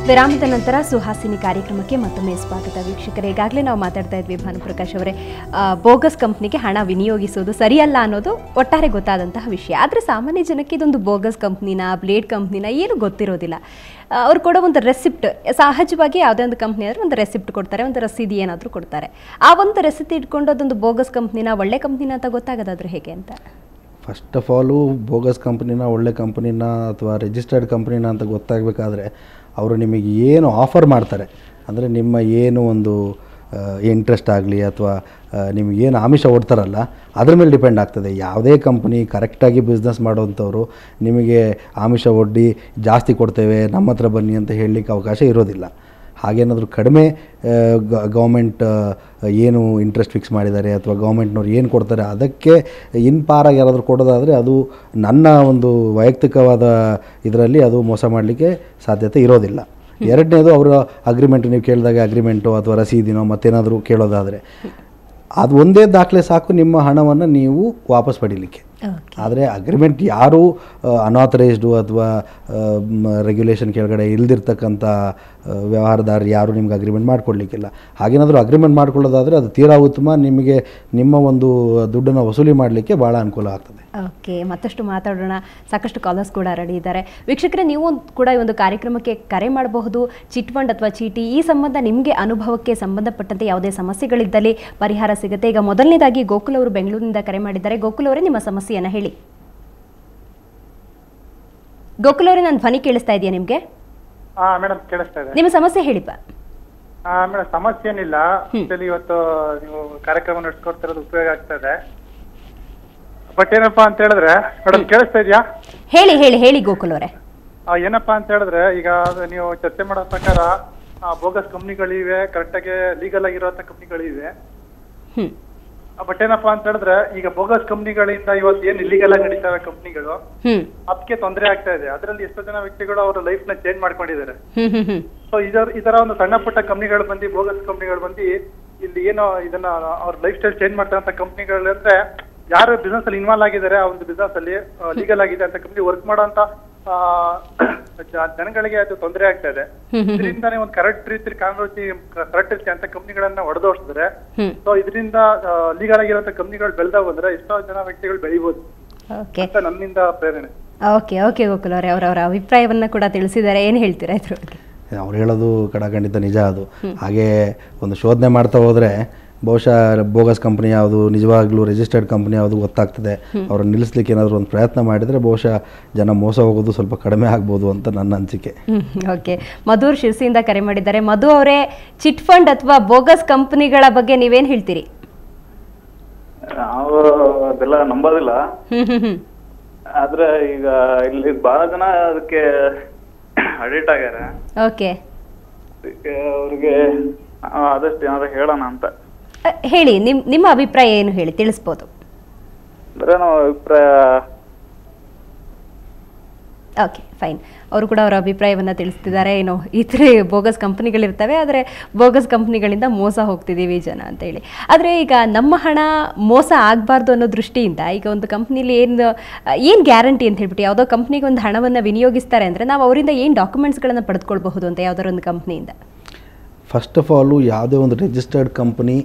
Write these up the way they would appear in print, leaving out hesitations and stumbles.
ವಿರಾಮದ ನಂತರ ಸುಹಾಸಿನಿ ಕಾರ್ಯಕ್ರಮಕ್ಕೆ ಮತ್ತೊಮ್ಮೆ ಸ್ವಾಗತ ವೀಕ್ಷಕರೇ. ಈಗಾಗಲೇ ನಾವು ಮಾತಾಡ್ತಾ ಇದ್ವಿ ಭಾನುಪ್ರಕಾಶ್ ಅವರೇ, ಬೋಗಸ್ ಕಂಪ್ನಿಗೆ ಹಣ ವಿನಿಯೋಗಿಸೋದು ಸರಿಯಲ್ಲ ಅನ್ನೋದು ಒಟ್ಟಾರೆ ಗೊತ್ತಾದಂತಹ ವಿಷಯ. ಆದರೆ ಸಾಮಾನ್ಯ ಜನಕ್ಕೆ ಇದೊಂದು ಬೋಗಸ್ ಕಂಪ್ನಿನ, ಬ್ಲೇಡ್ ಕಂಪ್ನಿನ ಏನು ಗೊತ್ತಿರೋದಿಲ್ಲ. ಅವ್ರು ಕೊಡೋ ಒಂದು ರೆಸಿಪ್ಟ್, ಸಹಜವಾಗಿ ಯಾವುದೇ ಒಂದು ಕಂಪ್ನಿ ಆದರೆ ಒಂದು ರೆಸಿಪ್ಟ್ ಕೊಡ್ತಾರೆ, ಒಂದು ರಸೀದಿ ಏನಾದರೂ ಕೊಡ್ತಾರೆ. ಆ ಒಂದು ರೆಸಿಪ್ಟ್ ಇಟ್ಕೊಂಡು ಅದೊಂದು ಬೋಗಸ್ ಕಂಪ್ನಿನ ಒಳ್ಳೆ ಕಂಪ್ನಿನ ಅಂತ ಗೊತ್ತಾಗೋದಾದ್ರೆ ಹೇಗೆ ಅಂತ? ಫಸ್ಟ್ ಆಫ್ ಆಲು ಬೋಗಸ್ ಕಂಪ್ನಿನ ಒಳ್ಳೆ ಕಂಪ್ನಿನ ಅಥವಾ ರಿಜಿಸ್ಟರ್ಡ್ ಕಂಪ್ನಿನ ಅಂತ ಗೊತ್ತಾಗಬೇಕಾದ್ರೆ ಅವರು ನಿಮಗೆ ಏನು ಆಫರ್ ಮಾಡ್ತಾರೆ, ಅಂದರೆ ನಿಮ್ಮ ಏನು ಒಂದು ಇಂಟ್ರೆಸ್ಟ್ ಆಗಲಿ ಅಥವಾ ನಿಮಗೇನು ಆಮಿಷ ಒಡ್ತಾರಲ್ಲ ಅದ್ರ ಮೇಲೆ ಡಿಪೆಂಡ್ ಆಗ್ತದೆ. ಯಾವುದೇ ಕಂಪ್ನಿ ಕರೆಕ್ಟಾಗಿ ಬಿಸ್ನೆಸ್ ಮಾಡೋವಂಥವ್ರು ನಿಮಗೆ ಆಮಿಷ ಒಡ್ಡಿ ಜಾಸ್ತಿ ಕೊಡ್ತೇವೆ ನಮ್ಮ ಹತ್ರ ಬನ್ನಿ ಅಂತ ಹೇಳಲಿಕ್ಕೆ ಅವಕಾಶ ಇರೋದಿಲ್ಲ. ಹಾಗೇನಾದರೂ ಕಡಿಮೆ ಗೌರ್ಮೆಂಟ್ ಏನು ಇಂಟ್ರೆಸ್ಟ್ ಫಿಕ್ಸ್ ಮಾಡಿದ್ದಾರೆ ಅಥವಾ ಗೌರ್ಮೆಂಟ್ನವ್ರು ಏನು ಕೊಡ್ತಾರೆ ಅದಕ್ಕೆ ಇನ್ಪಾರಾಗಿ ಯಾರಾದರೂ ಕೊಡೋದಾದರೆ ಅದು ನನ್ನ ಒಂದು ವೈಯಕ್ತಿಕವಾದ ಇದರಲ್ಲಿ ಅದು ಮೋಸ ಮಾಡಲಿಕ್ಕೆ ಸಾಧ್ಯತೆ ಇರೋದಿಲ್ಲ. ಎರಡನೇದು ಅವರ ಅಗ್ರಿಮೆಂಟ್, ನೀವು ಕೇಳಿದಾಗ ಅಗ್ರಿಮೆಂಟು ಅಥವಾ ರಸೀದಿನೋ ಮತ್ತೇನಾದರೂ ಕೇಳೋದಾದರೆ ಅದು ಒಂದೇ ದಾಖಲೆ ಸಾಕು ನಿಮ್ಮ ಹಣವನ್ನು ನೀವು ವಾಪಸ್ ಪಡೀಲಿಕ್ಕೆ. ಆದರೆ ಅಗ್ರಿಮೆಂಟ್ ಯಾರೂ ಅನಾಥರೈಸ್ಡು ಅಥವಾ ರೆಗ್ಯುಲೇಷನ್ ಕೆಳಗಡೆ ಇಲ್ದಿರ್ತಕ್ಕಂಥ ವ್ಯವಹಾರದಾರರು ಯಾರು ನಿಮ್ಗೆ ಅಗ್ರಿಮೆಂಟ್ ಮಾಡಿಕೊಡ್ಲಿಕ್ಕಿಲ್ಲ. ಹಾಗೇನಾದರೂ ಅಗ್ರಿಮೆಂಟ್ ಮಾಡ್ಕೊಳ್ಳೋದಾದರೆ ಅದು ತೀರಾ ಉತ್ತಮ, ನಿಮಗೆ ನಿಮ್ಮ ಒಂದು ದುಡ್ಡನ್ನು ವಸೂಲಿ ಮಾಡಲಿಕ್ಕೆ ಭಾಳ ಅನುಕೂಲ ಆಗ್ತದೆ. ಓಕೆ, ಮತ್ತಷ್ಟು ಮಾತಾಡೋಣ. ಸಾಕಷ್ಟು ಕಾಲರ್ಸ್ ಕೂಡ ರೆಡಿ ಇದ್ದಾರೆ. ವೀಕ್ಷಕರೇ, ನೀವು ಕೂಡ ಈ ಒಂದು ಕಾರ್ಯಕ್ರಮಕ್ಕೆ ಕರೆ ಮಾಡಬಹುದು. ಚಿಟ್ ಫಂಡ್ ಅಥವಾ ಚೀಟಿ ಈ ಸಂಬಂಧ ನಿಮಗೆ ಅನುಭವಕ್ಕೆ ಸಂಬಂಧಪಟ್ಟಂತೆ ಯಾವುದೇ ಸಮಸ್ಯೆಗಳಿದ್ದಲ್ಲಿ ಪರಿಹಾರ ಸಿಗುತ್ತೆ. ಈಗ ಮೊದಲನೇದಾಗಿ ಗೋಕುಲ್ ಅವರು ಬೆಂಗಳೂರಿನಿಂದ ಕರೆ ಮಾಡಿದ್ದಾರೆ. ಗೋಕುಲ್ ಅವರೇ, ನಿಮ್ಮ ಸಮಸ್ಯೆಯನ್ನು ಹೇಳಿ. ಗೋಕುಲ್ ಅವರೇ, ನನ್ನ ಧ್ವನಿ ಕೇಳಿಸ್ತಾ ಇದೆಯಾ ನಿಮಗೆ? ಮೇಡಮ್ ಕೇಳಿಸ್ತಾ ಇದೆ. ನಿಮ್ಮ ಸಮಸ್ಯೆ ಹೇಳಿಪ್ಪ. ಮೇಡಮ್ ಸಮಸ್ಯೆ ಏನಿಲ್ಲ, ಇವತ್ತು ನೀವು ಕಾರ್ಯಕ್ರಮ ನಡೆಸ್ಕೊಡ್ತಿರೋದು ಉಪಯೋಗ ಆಗ್ತದೆ. ಬಟ್ ಏನಪ್ಪಾ ಅಂತ ಹೇಳಿದ್ರೆ ಮೇಡಮ್, ಕೇಳಿಸ್ತಾ ಇದೆಯಾ? ಹೇಳಿ ಹೇಳಿ ಹೇಳಿ ಗೋಕುಲ್ ಅವರೇ. ಏನಪ್ಪಾ ಅಂತ ಹೇಳಿದ್ರೆ, ಈಗ ನೀವು ಚರ್ಚೆ ಮಾಡೋ ಪ್ರಕಾರ ಬೋಗಸ್ ಕಂಪ್ನಿಗಳಿವೆ, ಕರೆಕ್ಟಾಗಿ ಲೀಗಲ್ ಆಗಿರುವಂತ ಕಂಪ್ನಿಗಳಿವೆ. ಬಟ್ ಏನಪ್ಪಾ ಅಂತ ಹೇಳಿದ್ರೆ, ಈಗ ಬೋಗಸ್ ಕಂಪ್ನಿಗಳಿಂದ ಇವತ್ತು ಏನ್ ಇಲ್ಲಿಗಲ್ ಆಗಿ ನಡೀತಾವೆ ಕಂಪ್ನಿಗಳು, ಅದಕ್ಕೆ ತೊಂದರೆ ಆಗ್ತಾ ಇದೆ. ಅದರಲ್ಲಿ ಎಷ್ಟೋ ಜನ ವ್ಯಕ್ತಿಗಳು ಅವರ ಲೈಫ್ ನ ಚೇಂಜ್ ಮಾಡ್ಕೊಂಡಿದ್ದಾರೆ. ಸೊ ಇದರ ಒಂದು ಸಣ್ಣ ಪುಟ್ಟ ಕಂಪ್ನಿಗಳು ಬಂದು, ಬೋಗಸ್ ಕಂಪ್ನಿಗಳು ಬಂದು ಇಲ್ಲಿ ಏನೋ ಇದನ್ನ ಅವ್ರ ಲೈಫ್ ಸ್ಟೈಲ್ ಚೇಂಜ್ ಮಾಡ್ತಾರಂತ ಕಂಪ್ನಿಗಳು ಅಂದ್ರೆ, ಯಾರು ಬಿಸ್ನೆಸ್ ಅಲ್ಲಿ ಇನ್ವಾಲ್ವ್ ಆಗಿದ್ದಾರೆ, ಆ ಒಂದು ಬಿಸ್ನೆಸ್ ಅಲ್ಲಿ ಲೀಗಲ್ ಆಗಿದೆ ಅಂತ ಕಂಪ್ನಿ ವರ್ಕ್ ಮಾಡೋಂತ ಜನಗಳಿಗೆ ಅದು ತೊಂದರೆ ಆಗ್ತಾ ಇದೆ. ಇದರಿಂದಾನೇ ಒಂದು ಕರೆಕ್ಟ್ ರೀತಿಯಲ್ಲಿ ಕಾನೂನು ಕರೆಕ್ಟ್ ರೀತಿ ಅಂತ ಕಂಪ್ನಿಗಳನ್ನ ಹೊಡೆದೋಡಿಸಿದ್ರೆ, ಸೊ ಇದರಿಂದ ಲೀಗಲ್ ಆಗಿರುವಂತ ಕಂಪ್ನಿಗಳು ಬೆಳೆದ ಬಂದ್ರೆ ಎಷ್ಟೋ ಜನ ವ್ಯಕ್ತಿಗಳು ಬೆಳಿಬಹುದು ಅಂತ ನನ್ನಿಂದ ಪ್ರೇರಣೆ. ಓಕೆ ಓಕೆ ಗೋಕುಲ್ ಅವರೇ, ಅವರವರ ಅಭಿಪ್ರಾಯವನ್ನ ಕೂಡ ತಿಳಿಸಿದ್ದಾರೆ. ಏನು ಹೇಳ್ತೀರಾ ಇದ್ರ ಬಗ್ಗೆ? ಅವ್ರು ಹೇಳೋದು ಕಡಖಂಡಿತ ನಿಜ. ಅದು ಹಾಗೆ ಒಂದು ಶೋಧನೆ ಮಾಡ್ತಾ ಹೋದರೆ ಬಹುಶಃ ಬೋಗಸ್ ಕಂಪ್ನಿ ಯಾವುದು, ನಿಜವಾಗ್ಲೂ ರಿಜಿಸ್ಟರ್ಡ್ ಕಂಪ್ನಿ ಯಾವುದು ಗೊತ್ತಾಗ್ತದೆ. ಅವ್ರನ್ನ ನಿಲ್ಲಿಸ್ಲಿಕ್ಕೆ ಏನಾದರೂ ಒಂದು ಪ್ರಯತ್ನ ಮಾಡಿದರೆ ಬಹುಶಃ ಜನ ಮೋಸ ಹೋಗೋದು ಸ್ವಲ್ಪ ಕಡಿಮೆ ಆಗ್ಬೋದು ಅಂತ ನನ್ನ ಅನಿಸಿಕೆ. ಓಕೆ, ಮಧು ಶಿರ್ಸಿಯಿಂದ ಕರೆ ಮಾಡಿದ್ದಾರೆ. ಮಧು ಅವರೇ, ಚಿಟ್ ಫಂಡ್ ಅಥವಾ ಬೋಗಸ್ ಕಂಪನಿಗಳ ಬಗ್ಗೆ ನೀವೇನು ಹೇಳ್ತೀರಿ? ನಾವು ಅದೆಲ್ಲ ನಂಬೋದಿಲ್ಲ. ಆದ್ರೆ ಈಗ ಇಲ್ಲಿ ಬಹಳ ಜನ ಅದಕ್ಕೆ ಅಡಿಕ್ಟ್ ಆಗ್ಯಾರ. ಓಕೆ, ಅವ್ರಿಗೆ ಆದಷ್ಟು ಏನಾದ್ರು ಹೇಳೋಣ ಅಂತ. ಹೇಳಿ, ನಿಮ್ಮ ಅಭಿಪ್ರಾಯ ಏನು ಹೇಳಿ, ತಿಳಿಸ್ಬೋದು. ಅಂದ್ರೆ ನಾವು ಅಭಿಪ್ರಾಯ. Okay, fine. ಅವರು ಕೂಡ ಅವರ ಅಭಿಪ್ರಾಯವನ್ನು ತಿಳಿಸ್ತಿದ್ದಾರೆ. ಏನು ಈ ಥರ ಬೋಗಸ್ ಕಂಪ್ನಿಗಳಿರ್ತವೆ, ಆದರೆ ಬೋಗಸ್ ಕಂಪ್ನಿಗಳಿಂದ ಮೋಸ ಹೋಗ್ತಿದ್ದೀವಿ ಜನ ಅಂತ ಹೇಳಿ. ಆದರೆ ಈಗ ನಮ್ಮ ಹಣ ಮೋಸ ಆಗಬಾರ್ದು ಅನ್ನೋ ದೃಷ್ಟಿಯಿಂದ ಈಗ ಒಂದು ಕಂಪ್ನಿಲಿ ಏನು ಗ್ಯಾರಂಟಿ ಅಂತ ಹೇಳ್ಬಿಟ್ಟು ಯಾವುದೋ ಕಂಪ್ನಿಗೆ ಒಂದು ಹಣವನ್ನು ವಿನಿಯೋಗಿಸ್ತಾರೆ ಅಂದರೆ ನಾವು ಅವರಿಂದ ಏನು ಡಾಕ್ಯುಮೆಂಟ್ಸ್ಗಳನ್ನು ಪಡೆದುಕೊಳ್ಬಹುದು ಅಂತ ಯಾವುದಾದ್ರು ಒಂದು ಕಂಪ್ನಿಯಿಂದ? ಫಸ್ಟ್ ಆಫ್ ಆಲು ಯಾವುದೇ ಒಂದು ರಿಜಿಸ್ಟರ್ಡ್ ಕಂಪ್ನಿ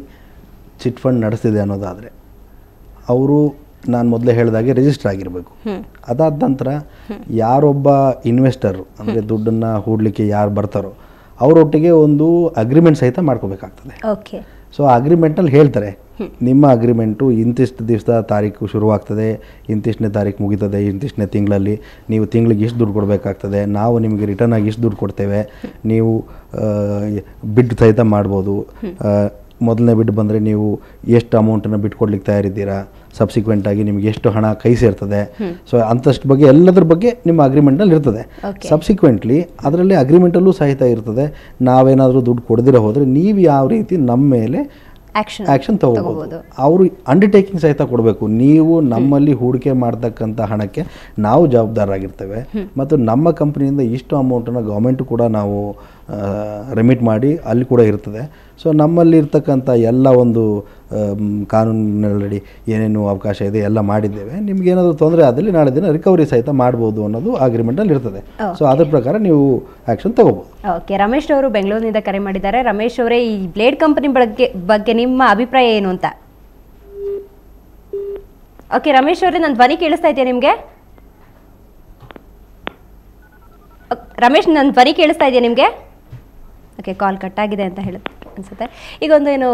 ಚಿಟ್ ಫಂಡ್ ನಡೆಸ್ತಿದೆ ಅನ್ನೋದಾದರೆ ಅವರು, ನಾನು ಮೊದಲೇ ಹೇಳಿದಾಗೆ, ರಿಜಿಸ್ಟರ್ ಆಗಿರಬೇಕು. ಅದಾದ ನಂತರ ಯಾರೊಬ್ಬ ಇನ್ವೆಸ್ಟರು, ಅಂದರೆ ದುಡ್ಡನ್ನು ಹೂಡಲಿಕ್ಕೆ ಯಾರು ಬರ್ತಾರೋ ಅವರೊಟ್ಟಿಗೆ ಒಂದು ಅಗ್ರಿಮೆಂಟ್ ಸಹಿತ ಮಾಡ್ಕೋಬೇಕಾಗ್ತದೆ. ಓಕೆ, ಸೊ ಆ ಅಗ್ರಿಮೆಂಟ್ನಲ್ಲಿ ಹೇಳ್ತಾರೆ, ನಿಮ್ಮ ಅಗ್ರಿಮೆಂಟು ಇಂತಿಷ್ಟು ದಿವಸ ತಾರೀಕು ಶುರುವಾಗ್ತದೆ, ಇಂತಿಷ್ಟನೇ ತಾರೀಕು ಮುಗಿತದೆ, ಇಂತಿಷ್ಟನೇ ತಿಂಗಳಲ್ಲಿ ನೀವು ತಿಂಗಳಿಗೆ ಇಷ್ಟು ದುಡ್ಡು ಕೊಡಬೇಕಾಗ್ತದೆ, ನಾವು ನಿಮಗೆ ರಿಟರ್ನ್ ಆಗಿ ಇಷ್ಟು ದುಡ್ಡು ಕೊಡ್ತೇವೆ, ನೀವು ಬಿಡ್ ಸಹಿತ ಮಾಡ್ಬೋದು. ಮೊದಲನೇ ಬಿಡ್ ಬಂದರೆ ನೀವು ಎಷ್ಟು ಅಮೌಂಟನ್ನು ಬಿಟ್ಕೊಡ್ಲಿಕ್ಕೆ ತಯಾರಿದ್ದೀರಾ, ಸಬ್ಸಿಕ್ವೆಂಟಾಗಿ ನಿಮಗೆ ಎಷ್ಟು ಹಣ ಕೈ ಸೇರ್ತದೆ, ಸೊ ಅಂಥಷ್ಟು ಬಗ್ಗೆ ಎಲ್ಲದ್ರ ಬಗ್ಗೆ ನಿಮ್ಮ ಅಗ್ರಿಮೆಂಟ್ನಲ್ಲಿ ಇರ್ತದೆ. ಸಬ್ಸಿಕ್ವೆಂಟ್ಲಿ ಅದರಲ್ಲಿ ಅಗ್ರಿಮೆಂಟಲ್ಲೂ ಸಹಿತ ಇರ್ತದೆ, ನಾವೇನಾದರೂ ದುಡ್ಡು ಕೊಡದಿರೋ ಹೋದರೆ ನೀವು ಯಾವ ರೀತಿ ನಮ್ಮ ಮೇಲೆ ಆ್ಯಕ್ಷನ್ ತಗೋಬೋದು. ಅವರು ಅಂಡರ್ಟೇಕಿಂಗ್ ಸಹಿತ ಕೊಡಬೇಕು, ನೀವು ನಮ್ಮಲ್ಲಿ ಹೂಡಿಕೆ ಮಾಡ್ತಕ್ಕಂಥ ಹಣಕ್ಕೆ ನಾವು ಜವಾಬ್ದಾರರಾಗಿರ್ತೇವೆ ಮತ್ತು ನಮ್ಮ ಕಂಪ್ನಿಯಿಂದ ಇಷ್ಟು ಅಮೌಂಟನ್ನು ಗೌರ್ಮೆಂಟು ಕೂಡ ನಾವು ರೆಮಿಟ್ ಮಾಡಿ ಅಲ್ಲಿ ಕೂಡ ಇರ್ತದೆ. ಸೊ ನಮ್ಮಲ್ಲಿ ಇರ್ತಕ್ಕಂಥ ಎಲ್ಲ ಒಂದು ಕಾನೂನಿನಡಿ ಏನೇನು ಅವಕಾಶ ಇದೆ ಎಲ್ಲ ಮಾಡಿದ್ದೇವೆ. ನಿಮ್ಗೇನಾದರೂ ತೊಂದರೆ ಆದಲ್ಲಿ ನಾಳೆ ದಿನ ರಿಕವರಿ ಸಹಿತ ಮಾಡ್ಬೋದು ಅನ್ನೋದು ಅಗ್ರಿಮೆಂಟಲ್ಲಿ ಇರ್ತದೆ. ಸೊ ಅದ್ರ ಪ್ರಕಾರ ನೀವು ಆ್ಯಕ್ಷನ್ ತಗೋಬೋದು. ಓಕೆ, ರಮೇಶ್ ಅವರು ಬೆಂಗಳೂರಿನಿಂದ ಕರೆ ಮಾಡಿದ್ದಾರೆ. ರಮೇಶ್ ಅವರೇ, ಈ ಬ್ಲೇಡ್ ಕಂಪನಿ ಬಗ್ಗೆ ನಿಮ್ಮ ಅಭಿಪ್ರಾಯ ಏನು ಅಂತ? ಓಕೆ ರಮೇಶ್ ಅವರೇ, ನನ್ನ ಧ್ವನಿ ಕೇಳಿಸ್ತಾ ಇದೆಯಾ ನಿಮಗೆ? ರಮೇಶ್, ನನ್ನ ಧ್ವನಿ ಕೇಳಿಸ್ತಾ ಇದೆಯಾ ನಿಮಗೆ? ಓಕೆ, ಕಾಲ್ ಕಟ್ ಆಗಿದೆ ಅಂತ ಅನ್ಸುತ್ತೆ. ಈಗ ಒಂದು ಏನು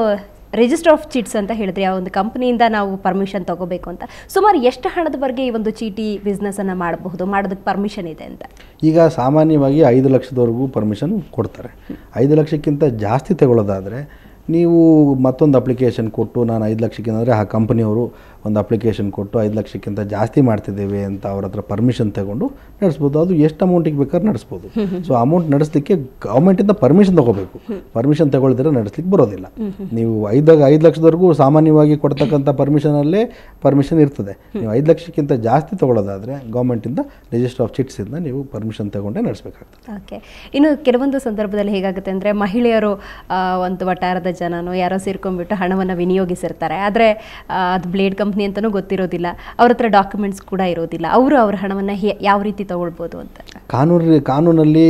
ರಿಜಿಸ್ಟರ್ ಆಫ್ ಚಿಟ್ಸ್ ಅಂತ ಹೇಳಿದ್ರಿ, ಆ ಒಂದು ಕಂಪನಿಯಿಂದ ನಾವು ಪರ್ಮಿಷನ್ ತಗೋಬೇಕು ಅಂತ. ಸುಮಾರು ಎಷ್ಟು ಹಣದವರೆಗೆ ಈ ಒಂದು ಚೀಟಿ ಬಿಸ್ನೆಸ್ಸನ್ನು ಮಾಡಬಹುದು, ಮಾಡೋದಕ್ಕೆ ಪರ್ಮಿಷನ್ ಇದೆ ಅಂತ? ಈಗ ಸಾಮಾನ್ಯವಾಗಿ 5 ಲಕ್ಷದವರೆಗೂ ಪರ್ಮಿಷನ್ ಕೊಡ್ತಾರೆ. 5 ಲಕ್ಷಕ್ಕಿಂತ ಜಾಸ್ತಿ ತಗೊಳ್ಳೋದಾದರೆ ನೀವು ಮತ್ತೊಂದು ಅಪ್ಲಿಕೇಶನ್ ಕೊಟ್ಟು, ನಾನು 5 ಲಕ್ಷಕ್ಕಿಂತ ಅಂದರೆ ಆ ಕಂಪನಿಯವರು ಒಂದು ಅಪ್ಲಿಕೇಶನ್ ಕೊಟ್ಟು 5 ಲಕ್ಷಕ್ಕಿಂತ ಜಾಸ್ತಿ ಮಾಡ್ತಿದ್ದೇವೆ ಅಂತ ಅವ್ರ ಹತ್ರ ಪರ್ಮಿಷನ್ ತಗೊಂಡು ನಡೆಸ್ಬೋದು. ಅದು ಎಷ್ಟು ಅಮೌಂಟಿಗೆ ಬೇಕಾದ್ರೆ ನಡೆಸ್ಬೋದು. ಸೊ ಅಮೌಂಟ್ ನಡೆಸಲಿಕ್ಕೆ ಗೌರ್ಮೆಂಟಿಂದ ಪರ್ಮಿಷನ್ ತೊಗೋಬೇಕು. ಪರ್ಮಿಷನ್ ತಗೊಳ್ದಿದ್ರೆ ನಡೆಸ್ಲಿಕ್ಕೆ ಬರೋದಿಲ್ಲ. ನೀವು 5 ಲಕ್ಷದವರೆಗೂ ಸಾಮಾನ್ಯವಾಗಿ ಕೊಡ್ತಕ್ಕಂಥ ಪರ್ಮಿಷನಲ್ಲೇ ಪರ್ಮಿಷನ್ ಇರ್ತದೆ. ನೀವು 5 ಲಕ್ಷಕ್ಕಿಂತ ಜಾಸ್ತಿ ತೊಗೊಳ್ಳೋದಾದರೆ ಗೌರ್ಮೆಂಟಿಂದ ರಿಜಿಸ್ಟರ್ ಆಫ್ ಚಿಟ್ಸಿಂದ ನೀವು ಪರ್ಮಿಷನ್ ತಗೊಂಡೇ ನಡೆಸಬೇಕಾಗ್ತದೆ. ಓಕೆ, ಇನ್ನು ಕೆಲವೊಂದು ಸಂದರ್ಭದಲ್ಲಿ ಹೇಗಾಗುತ್ತೆ ಅಂದರೆ, ಮಹಿಳೆಯರು ಒಂದು ವಟಾರದ ಜನನೋ ಯಾರೋ ಸೇರ್ಕೊಂಡ್ಬಿಟ್ಟು ಹಣವನ್ನು ವಿನಿಯೋಗಿಸಿರ್ತಾರೆ. ಆದರೆ ಅದು ಬ್ಲೇಡ್ ಕಂಪ್ನಿ ಅಂತಲೂ ಗೊತ್ತಿರೋದಿಲ್ಲ, ಅವ್ರ ಹತ್ರ ಡಾಕ್ಯುಮೆಂಟ್ಸ್ ಕೂಡ ಇರೋದಿಲ್ಲ. ಅವರು ಅವ್ರ ಹಣವನ್ನು ಯಾವ ರೀತಿ ತಗೊಳ್ಬೋದು ಅಂತ? ಕಾನೂನಲ್ಲಿ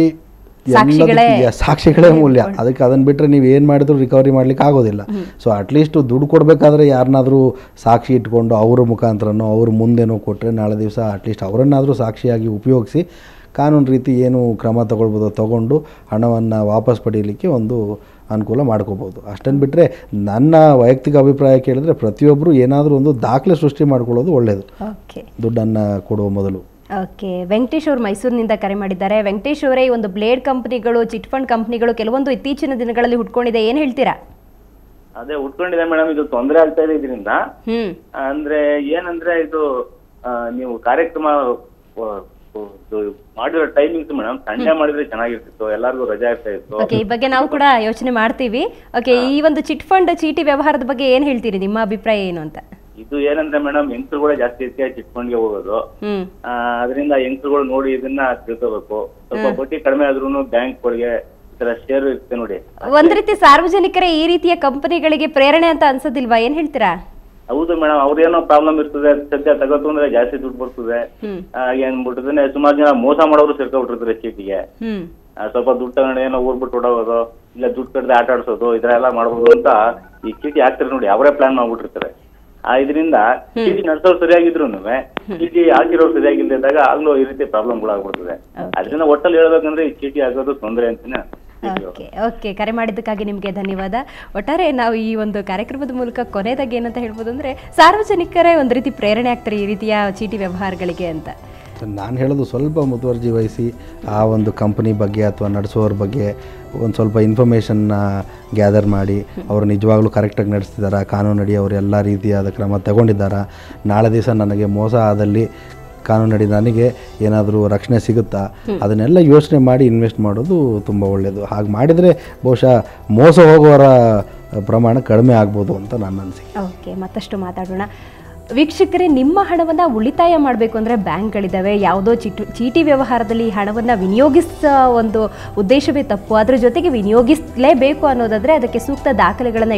ಸಾಕ್ಷಿಗಳೇ ಮೂಲ್ಯ. ಅದಕ್ಕೆ ಅದನ್ನು ಬಿಟ್ಟರೆ ನೀವು ಏನು ಮಾಡಿದ್ರು ರಿಕವರಿ ಮಾಡ್ಲಿಕ್ಕೆ ಆಗೋದಿಲ್ಲ. ಸೊ ಅಟ್ಲೀಸ್ಟ್ ದುಡ್ಡು ಕೊಡಬೇಕಾದ್ರೆ ಯಾರನ್ನಾದರೂ ಸಾಕ್ಷಿ ಇಟ್ಕೊಂಡು ಅವ್ರ ಮುಖಾಂತರನೋ ಅವ್ರ ಮುಂದೆನೋ ಕೊಟ್ಟರೆ ನಾಳೆ ದಿವಸ ಅಟ್ಲೀಸ್ಟ್ ಅವರನ್ನಾದರೂ ಸಾಕ್ಷಿಯಾಗಿ ಉಪಯೋಗಿಸಿ ಕಾನೂನು ರೀತಿ ಏನು ಕ್ರಮ ತಗೊಳ್ಬೋದು ತಗೊಂಡು ಹಣವನ್ನು ವಾಪಸ್ ಪಡೀಲಿಕ್ಕೆ ಒಂದು ಅನುಕೂಲ ಮಾಡ್ಕೋಬೋದು. ಅಷ್ಟನ್ನು ಬಿಟ್ಟರೆ ನನ್ನ ವೈಯಕ್ತಿಕ ಅಭಿಪ್ರಾಯ ಕೇಳಿದ್ರೆ ಪ್ರತಿಯೊಬ್ಬರು ಏನಾದರೂ ಒಂದು ದಾಖಲೆ ಸೃಷ್ಟಿ ಮಾಡ್ಕೊಳ್ಳೋದು ಒಳ್ಳೆಯದು, ದುಡ್ಡನ್ನು ಕೊಡುವ ಮೊದಲು. ಓಕೆ, ವೆಂಕಟೇಶ್ ಅವರು ಮೈಸೂರಿನಿಂದ ಕರೆ ಮಾಡಿದ್ದಾರೆ. ವೆಂಕಟೇಶ್ ಅವರೇ, ಈ ಒಂದು ಬ್ಲೇಡ್ ಕಂಪ್ನಿಗಳು, ಚಿಟ್ ಫಂಡ್ ಕಂಪ್ನಿಗಳು ಕೆಲವೊಂದು ಇತ್ತೀಚಿನ ದಿನಗಳಲ್ಲಿ ಹುಟ್ಕೊಂಡಿದೆ, ಏನು ಹೇಳ್ತೀರಾ? ಅದೇ ಹುಟ್ಕೊಂಡಿದೆ ಮೇಡಮ್, ಇದು ತೊಂದರೆ ಆಗ್ತಾ ಇದೆ ಇದರಿಂದ. ಅಂದ್ರೆ ಏನಂದ್ರೆ ಇದು ನೀವು ಕಾರ್ಯಕ್ರಮ ಮಾಡಿರೋ ಟೈಮಿಂಗ್ಸ್ ಮೇಡಮ್ ಸಂಡೇ ಮಾಡಿದ್ರೆ ಚೆನ್ನಾಗಿರ್ತಿತ್ತು, ಎಲ್ಲರಿಗೂ ರಜಾ ಇರ್ತಾ ಇತ್ತು. ಓಕೆ, ಈ ಬಗ್ಗೆ ನಾವು ಕೂಡ ಯೋಚನೆ ಮಾಡ್ತೀವಿ. ಓಕೆ, ಈ ಒಂದು ಚಿಟ್ ಫಂಡ್ ಚೀಟಿ ವ್ಯವಹಾರದ ಬಗ್ಗೆ ಏನ್ ಹೇಳ್ತೀರಿ, ನಿಮ್ಮ ಅಭಿಪ್ರಾಯ ಏನು ಅಂತ? ಇದು ಏನಂದ್ರೆ ಮೇಡಮ್, ಹೆಂಗಸರುಗಳೇ ಜಾಸ್ತಿ ಹೆಚ್ಚಾಗಿ ಚಿಟ್ ಫಂಡ್ಗೆ ಹೋಗೋದು. ಅದರಿಂದ ಹೆಂಗಸರುಗಳು ನೋಡಿ ಇದನ್ನ ತಿಳ್ಕೋಬೇಕು. ಸ್ವಲ್ಪ ಬಡ್ಡಿ ಕಡಿಮೆ ಆದ್ರೂ ಬ್ಯಾಂಕ್ಗಳಿಗೆ ಈ ತರ ಶೇರ್ ಇರುತ್ತೆ ನೋಡಿ. ಒಂದ್ ರೀತಿ ಸಾರ್ವಜನಿಕರೇ ಈ ರೀತಿಯ ಕಂಪನಿಗಳಿಗೆ ಪ್ರೇರಣೆ ಅಂತ ಅನ್ಸೋದಿಲ್ವಾ, ಏನ್ ಹೇಳ್ತೀರಾ? ಹೌದು ಮೇಡಮ್, ಅವ್ರೇನೋ ಪ್ರಾಬ್ಲಮ್ ಇರ್ತದೆ, ಸದ್ಯ ತಗೋತು ಅಂದ್ರೆ ಜಾಸ್ತಿ ದುಡ್ಡು ಬರ್ತದೆ ಏನ್ಬಿಟ್ಟಿದ್ರೆ ಸುಮಾರು ಜನ ಮೋಸ ಮಾಡೋರು ಸೇರ್ಕೊಂಡ್ಬಿಟ್ಟಿರ್ತಾರೆ ಚೀಟಿಗೆ. ಸ್ವಲ್ಪ ದುಡ್ಡು ತಗೊಂಡು ಏನೋ ಊರ್ಬಿಟ್ಟು ಹೊಡೋದು, ಇಲ್ಲ ದುಡ್ಡು ಕಟ್ಟದೆ ಆಟ ಆಡ್ಸೋದು, ಈ ತರ ಎಲ್ಲ ಮಾಡ್ಬೋದು ಅಂತ ಈ ಚೀಟಿ ಹಾಕ್ತಾರೆ ನೋಡಿ, ಅವರೇ ಪ್ಲಾನ್ ಮಾಡ್ಬಿಟ್ಟಿರ್ತಾರೆ. ಇದರಿಂದ ಚೀಟಿ ನಡೆಸೋರು ಸರಿಯಾಗಿದ್ರು ಚೀಟಿ ಹಾಕಿರೋರು ಸರಿಯಾಗಿದ್ದಾಗ ಆಗ್ಲೂ ಈ ರೀತಿ ಪ್ರಾಬ್ಲಮ್ಗಳು ಆಗ್ಬಿಡ್ತದೆ. ಅದರಿಂದ ಒಟ್ಟಲ್ಲಿ ಹೇಳ್ಬೇಕಂದ್ರೆ ಈ ಚೀಟಿ ಆಗೋದು ತೊಂದರೆ ಅಂತಾನೆ. ಓಕೆ, ಕರೆ ಮಾಡಿದ್ದಕ್ಕಾಗಿ ನಿಮಗೆ ಧನ್ಯವಾದ. ಒಟ್ಟಾರೆ ನಾವು ಈ ಒಂದು ಕಾರ್ಯಕ್ರಮದ ಮೂಲಕ ಕೊನೆಯದಾಗಿ ಏನಂತ ಹೇಳ್ಬೋದು ಅಂದರೆ, ಸಾರ್ವಜನಿಕರೇ ಒಂದು ರೀತಿ ಪ್ರೇರಣೆ ಆಗ್ತಾರೆ ಈ ರೀತಿಯ ಚೀಟಿ ವ್ಯವಹಾರಗಳಿಗೆ ಅಂತ. ನಾನು ಹೇಳೋದು ಸ್ವಲ್ಪ ಮುತುವರ್ಜಿ ವಹಿಸಿ ಆ ಒಂದು ಕಂಪನಿ ಬಗ್ಗೆ ಅಥವಾ ನಡೆಸೋರ ಬಗ್ಗೆ ಒಂದು ಸ್ವಲ್ಪ ಇನ್ಫಾರ್ಮೇಷನ್ನ ಗ್ಯಾದರ್ ಮಾಡಿ ಅವರು ನಿಜವಾಗ್ಲೂ ಕರೆಕ್ಟಾಗಿ ನಡೆಸ್ತಿದ್ದಾರಾ, ಕಾನೂನಡಿ ಅವರು ಎಲ್ಲ ರೀತಿಯಾದ ಕ್ರಮ ತಗೊಂಡಿದ್ದಾರಾ, ನಾಳೆ ದಿವಸ ನನಗೆ ಮೋಸ ಆದಲ್ಲಿ ಕಾನೂನಡಿ ನನಗೆ ಏನಾದರೂ ರಕ್ಷಣೆ ಸಿಗುತ್ತಾ, ಅದನ್ನೆಲ್ಲ ಯೋಚನೆ ಮಾಡಿ ಇನ್ವೆಸ್ಟ್ ಮಾಡೋದು ತುಂಬ ಒಳ್ಳೆಯದು. ಹಾಗೆ ಮಾಡಿದರೆ ಬಹುಶಃ ಮೋಸ ಹೋಗುವವರ ಪ್ರಮಾಣ ಕಡಿಮೆ ಆಗ್ಬೋದು ಅಂತ ನನ್ನ ಅನಿಸಿಕೆ. ಓಕೆ, ಮತ್ತಷ್ಟು ಮಾತಾಡೋಣ. ವೀಕ್ಷಕರೇ, ನಿಮ್ಮ ಹಣವನ್ನು ಉಳಿತಾಯ ಮಾಡಬೇಕು ಅಂದರೆ ಬ್ಯಾಂಕ್ಗಳಿದ್ದಾವೆ. ಯಾವುದೋ ಚೀಟಿ ವ್ಯವಹಾರದಲ್ಲಿ ಹಣವನ್ನು ವಿನಿಯೋಗಿಸೋ ಒಂದು ಉದ್ದೇಶವೇ ತಪ್ಪು. ಅದರ ಜೊತೆಗೆ ವಿನಿಯೋಗಿಸಲೇಬೇಕು ಅನ್ನೋದಾದರೆ ಅದಕ್ಕೆ ಸೂಕ್ತ ದಾಖಲೆಗಳನ್ನು